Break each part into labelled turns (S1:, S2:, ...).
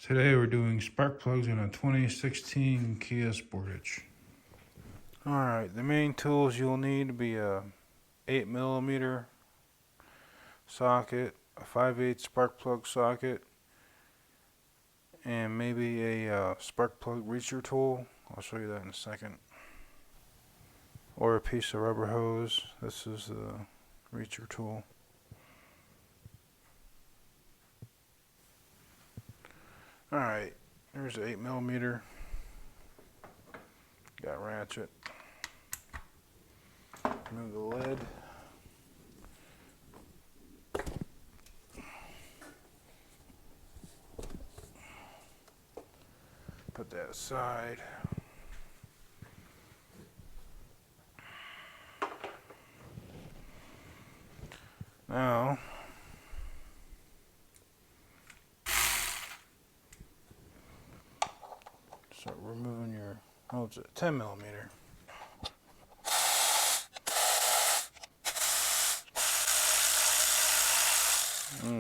S1: Today we're doing spark plugs in a 2016 Kia Sportage. Alright, the main tools you'll need to be a 8mm socket, a 5/8 spark plug socket, and maybe a spark plug reacher tool. I'll show you that in a second. Or a piece of rubber hose. This is the reacher tool. Alright, there's an 8mm. Got ratchet. Remove the lid. Put that aside. Now, start removing your, it's a 10mm.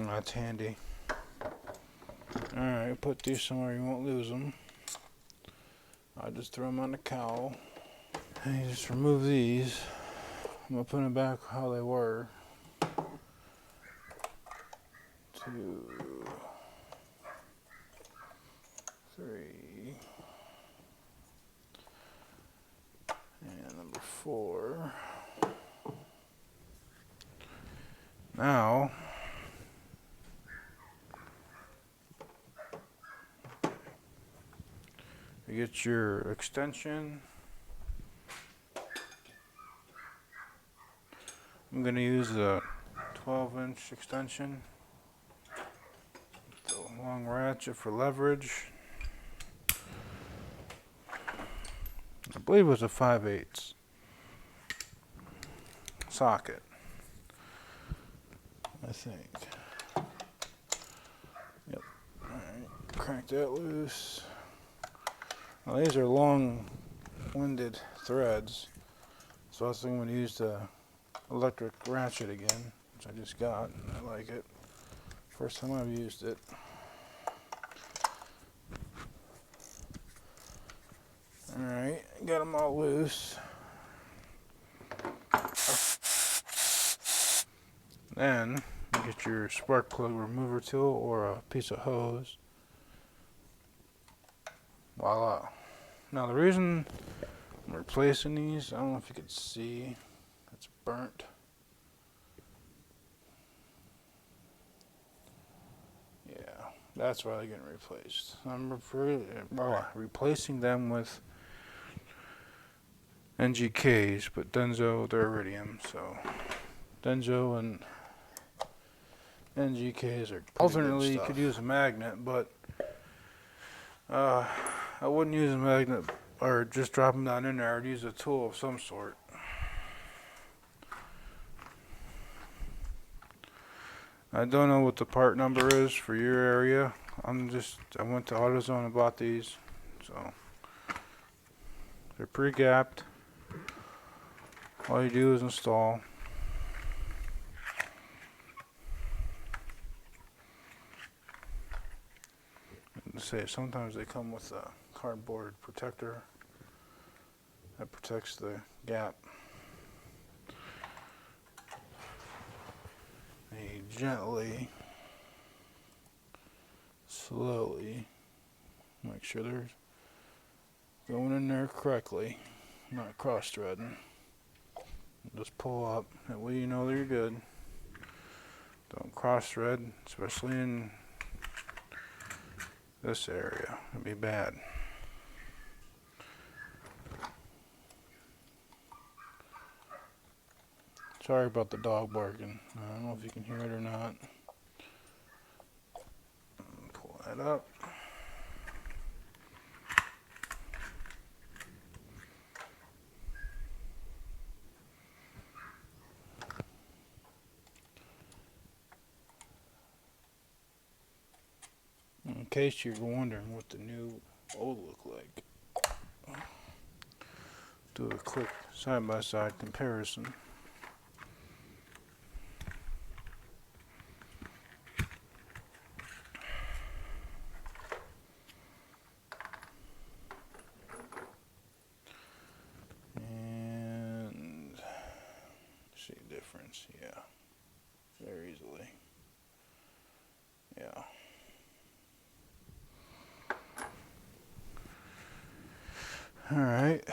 S1: That's handy. Alright, put these somewhere you won't lose them. I just throw them on the cowl. And you just remove these. I'm going to put them back how they were. 2, 3, and number 4. Now, you get your extension. I'm going to use a 12-inch extension. The long ratchet for leverage. I believe it was a 5/8 socket. I think. Yep. Alright, crank that loose. Now these are long-winded threads, so I think I'm going to use the electric ratchet again, which I just got, and I like it. First time I've used it. Alright, got them all loose. Then, you get your spark plug remover tool or a piece of hose. Voila. Now the reason I'm replacing these, I don't know if you could see, it's burnt. Yeah, that's why they're getting replaced. I'm replacing them with NGKs, but Denso, they're iridium, so Denso and NGKs are alternately you could use a magnet, but I wouldn't use a magnet or just drop them down in there. I'd use a tool of some sort. I don't know what the part number is for your area. I went to AutoZone and bought these, so they're pre-gapped. All you do is install. Say sometimes they come with a cardboard protector that protects the gap. And you gently, slowly make sure they're going in there correctly, not cross-threading. Just pull up, that way you know they're good. Don't cross-thread, especially in this area. It'd be bad. Sorry about the dog barking. I don't know if you can hear it or not. Pull that up. In case you're wondering what the new old look like, do a quick side-by-side comparison. Alright,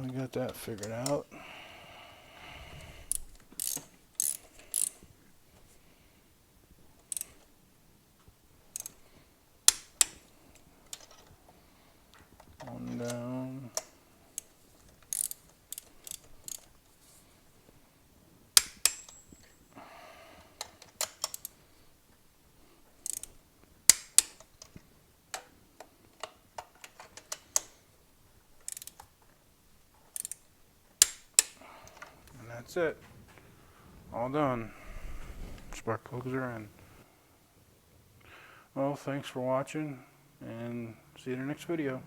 S1: we got that figured out. One down. And that's it. All done. Spark plugs are in. Well, thanks for watching, and see you in the next video.